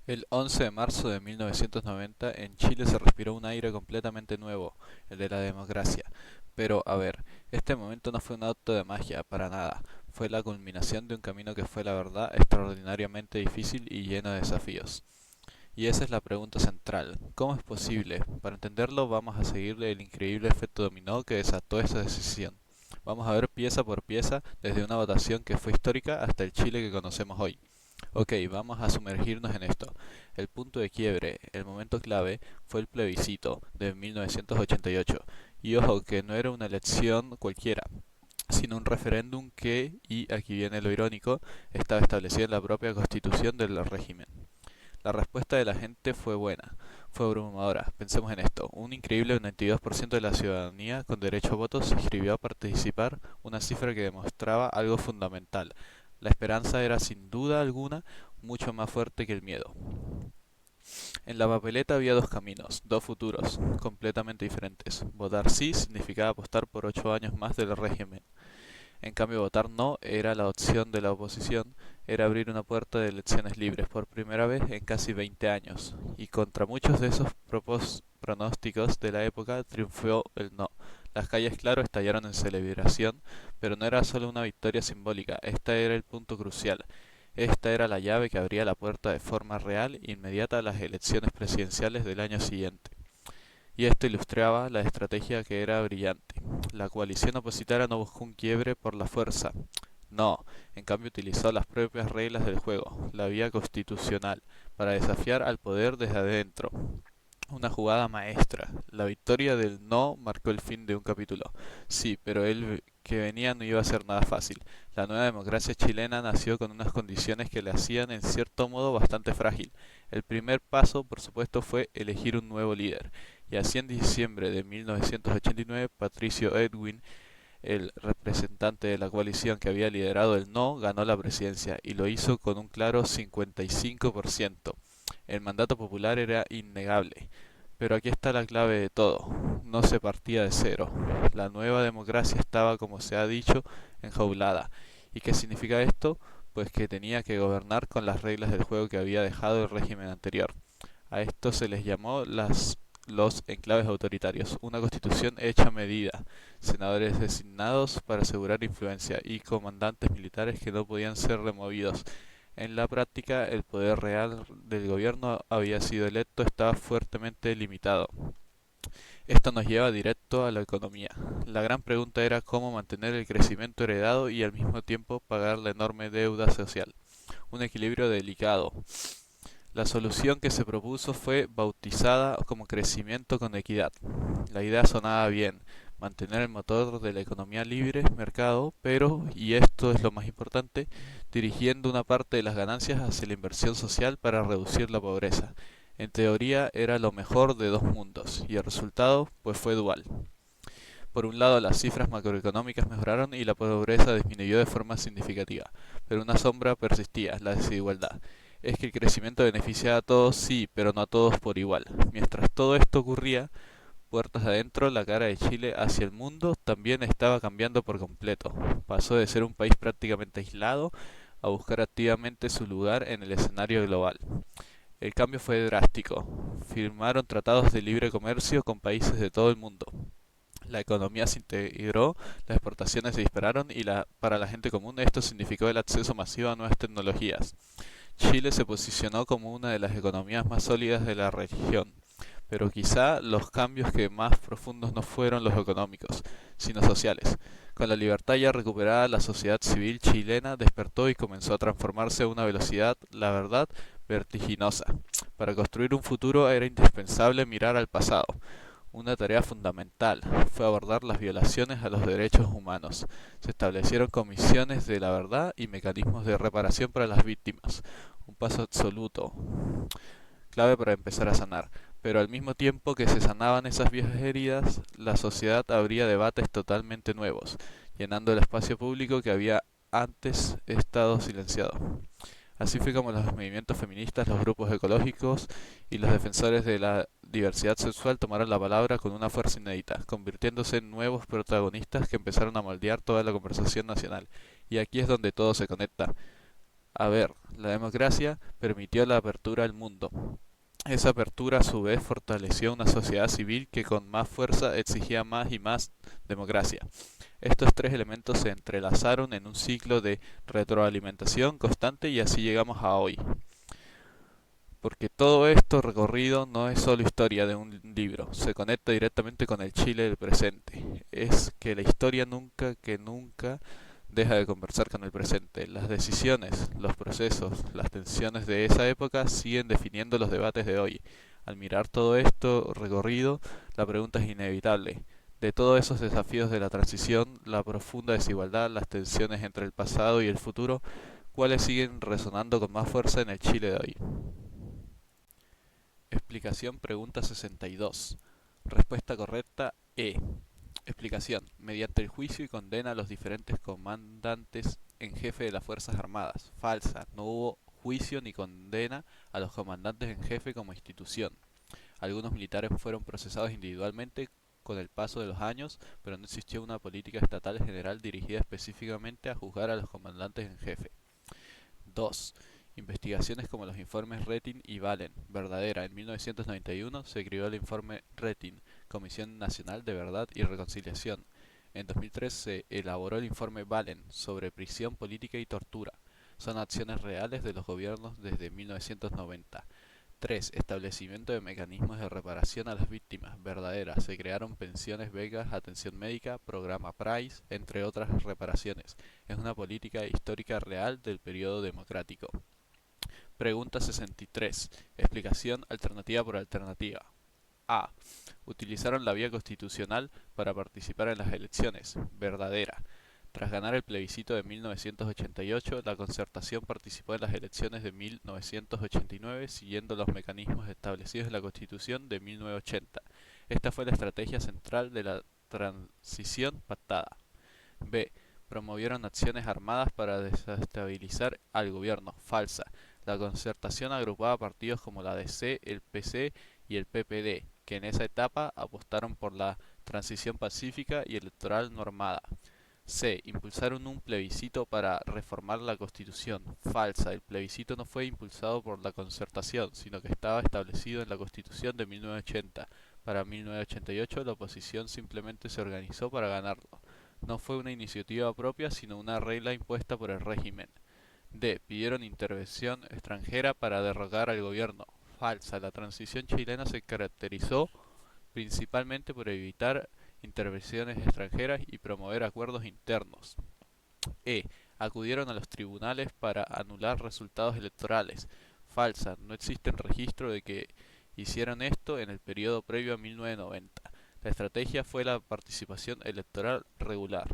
El 11 de marzo de 1990 en Chile se respiró un aire completamente nuevo, el de la democracia. Pero, a ver, este momento no fue un acto de magia, para nada. Fue la culminación de un camino que fue, la verdad, extraordinariamente difícil y lleno de desafíos. Y esa es la pregunta central. ¿Cómo es posible? Para entenderlo vamos a seguirle el increíble efecto dominó que desató esa decisión. Vamos a ver pieza por pieza, desde una votación que fue histórica hasta el Chile que conocemos hoy. Ok, vamos a sumergirnos en esto. El punto de quiebre, el momento clave, fue el plebiscito de 1988. Y ojo, que no era una elección cualquiera, sino un referéndum que, y aquí viene lo irónico, estaba establecido en la propia constitución del régimen. La respuesta de la gente fue buena, fue abrumadora. Pensemos en esto. Un increíble 92% de la ciudadanía con derecho a voto se inscribió a participar, una cifra que demostraba algo fundamental. La esperanza era sin duda alguna mucho más fuerte que el miedo. En la papeleta había dos caminos, dos futuros, completamente diferentes. Votar sí significaba apostar por 8 años más del régimen. En cambio, votar no era la opción de la oposición, era abrir una puerta de elecciones libres por primera vez en casi 20 años. Y contra muchos de esos pronósticos de la época triunfó el no. Las calles, claro, estallaron en celebración, pero no era solo una victoria simbólica, este era el punto crucial. Esta era la llave que abría la puerta de forma real e inmediata a las elecciones presidenciales del año siguiente. Y esto ilustraba la estrategia que era brillante. La coalición opositora no buscó un quiebre por la fuerza. No, en cambio utilizó las propias reglas del juego, la vía constitucional, para desafiar al poder desde adentro. Una jugada maestra. La victoria del no marcó el fin de un capítulo. Sí, pero el que venía no iba a ser nada fácil. La nueva democracia chilena nació con unas condiciones que la hacían en cierto modo bastante frágil. El primer paso, por supuesto, fue elegir un nuevo líder. Y así en diciembre de 1989, Patricio Edwin, el representante de la coalición que había liderado el no, ganó la presidencia y lo hizo con un claro 55%. El mandato popular era innegable. Pero aquí está la clave de todo. No se partía de cero. La nueva democracia estaba, como se ha dicho, enjaulada. ¿Y qué significa esto? Pues que tenía que gobernar con las reglas del juego que había dejado el régimen anterior. A esto se les llamó los enclaves autoritarios, una constitución hecha a medida, senadores designados para asegurar influencia y comandantes militares que no podían ser removidos. En la práctica, el poder real del gobierno había sido electo estaba fuertemente limitado. Esto nos lleva directo a la economía. La gran pregunta era cómo mantener el crecimiento heredado y al mismo tiempo pagar la enorme deuda social. Un equilibrio delicado. La solución que se propuso fue bautizada como crecimiento con equidad. La idea sonaba bien, mantener el motor de la economía libre, mercado, pero, y esto es lo más importante, dirigiendo una parte de las ganancias hacia la inversión social para reducir la pobreza. En teoría era lo mejor de dos mundos, y el resultado pues fue dual. Por un lado, las cifras macroeconómicas mejoraron y la pobreza disminuyó de forma significativa, pero una sombra persistía, la desigualdad. Es que el crecimiento beneficiaba a todos, sí, pero no a todos por igual. Mientras todo esto ocurría, puertas adentro, la cara de Chile hacia el mundo también estaba cambiando por completo. Pasó de ser un país prácticamente aislado a buscar activamente su lugar en el escenario global. El cambio fue drástico. Firmaron tratados de libre comercio con países de todo el mundo. La economía se integró, las exportaciones se dispararon y para la gente común esto significó el acceso masivo a nuevas tecnologías. Chile se posicionó como una de las economías más sólidas de la región, pero quizá los cambios que más profundos no fueron los económicos, sino sociales. Con la libertad ya recuperada, la sociedad civil chilena despertó y comenzó a transformarse a una velocidad, la verdad, vertiginosa. Para construir un futuro era indispensable mirar al pasado. Una tarea fundamental fue abordar las violaciones a los derechos humanos. Se establecieron comisiones de la verdad y mecanismos de reparación para las víctimas. Un paso absoluto, clave para empezar a sanar. Pero al mismo tiempo que se sanaban esas viejas heridas, la sociedad abría debates totalmente nuevos, llenando el espacio público que había antes estado silenciado. Así fue como los movimientos feministas, los grupos ecológicos y los defensores de la diversidad sexual tomaron la palabra con una fuerza inédita, convirtiéndose en nuevos protagonistas que empezaron a moldear toda la conversación nacional. Y aquí es donde todo se conecta. A ver, la democracia permitió la apertura al mundo. Esa apertura a su vez fortaleció una sociedad civil que con más fuerza exigía más y más democracia. Estos tres elementos se entrelazaron en un ciclo de retroalimentación constante y así llegamos a hoy. Porque todo esto recorrido no es solo historia de un libro, se conecta directamente con el Chile del presente. Es que la historia nunca deja de conversar con el presente. Las decisiones, los procesos, las tensiones de esa época siguen definiendo los debates de hoy. Al mirar todo esto recorrido, la pregunta es inevitable. De todos esos desafíos de la transición, la profunda desigualdad, las tensiones entre el pasado y el futuro, ¿cuáles siguen resonando con más fuerza en el Chile de hoy? Explicación pregunta 62. Respuesta correcta E. Explicación. Mediante el juicio y condena a los diferentes comandantes en jefe de las Fuerzas Armadas. Falsa. No hubo juicio ni condena a los comandantes en jefe como institución. Algunos militares fueron procesados individualmente con el paso de los años, pero no existió una política estatal general dirigida específicamente a juzgar a los comandantes en jefe. 2. Investigaciones como los informes Retin y Valen. Verdadera. En 1991 se creó el informe Retin, Comisión Nacional de Verdad y Reconciliación. En 2003 se elaboró el informe Valen sobre prisión política y tortura. Son acciones reales de los gobiernos desde 1990. 3. Establecimiento de mecanismos de reparación a las víctimas. Verdadera. Se crearon pensiones, becas, atención médica, programa PRICE, entre otras reparaciones. Es una política histórica real del periodo democrático. Pregunta 63. Explicación alternativa por alternativa. A. Utilizaron la vía constitucional para participar en las elecciones. Verdadera. Tras ganar el plebiscito de 1988, la Concertación participó en las elecciones de 1989 siguiendo los mecanismos establecidos en la Constitución de 1980. Esta fue la estrategia central de la transición pactada. B. Promovieron acciones armadas para desestabilizar al gobierno. Falsa. La Concertación agrupaba partidos como la DC, el PC y el PPD, que en esa etapa apostaron por la transición pacífica y electoral no armada. C. Impulsaron un plebiscito para reformar la Constitución. Falsa. El plebiscito no fue impulsado por la Concertación, sino que estaba establecido en la Constitución de 1980. Para 1988 la oposición simplemente se organizó para ganarlo. No fue una iniciativa propia, sino una regla impuesta por el régimen. D. Pidieron intervención extranjera para derrocar al gobierno. Falsa. La transición chilena se caracterizó principalmente por evitar intervenciones extranjeras y promover acuerdos internos. E. Acudieron a los tribunales para anular resultados electorales. Falsa. No existe registro de que hicieron esto en el periodo previo a 1990. La estrategia fue la participación electoral regular.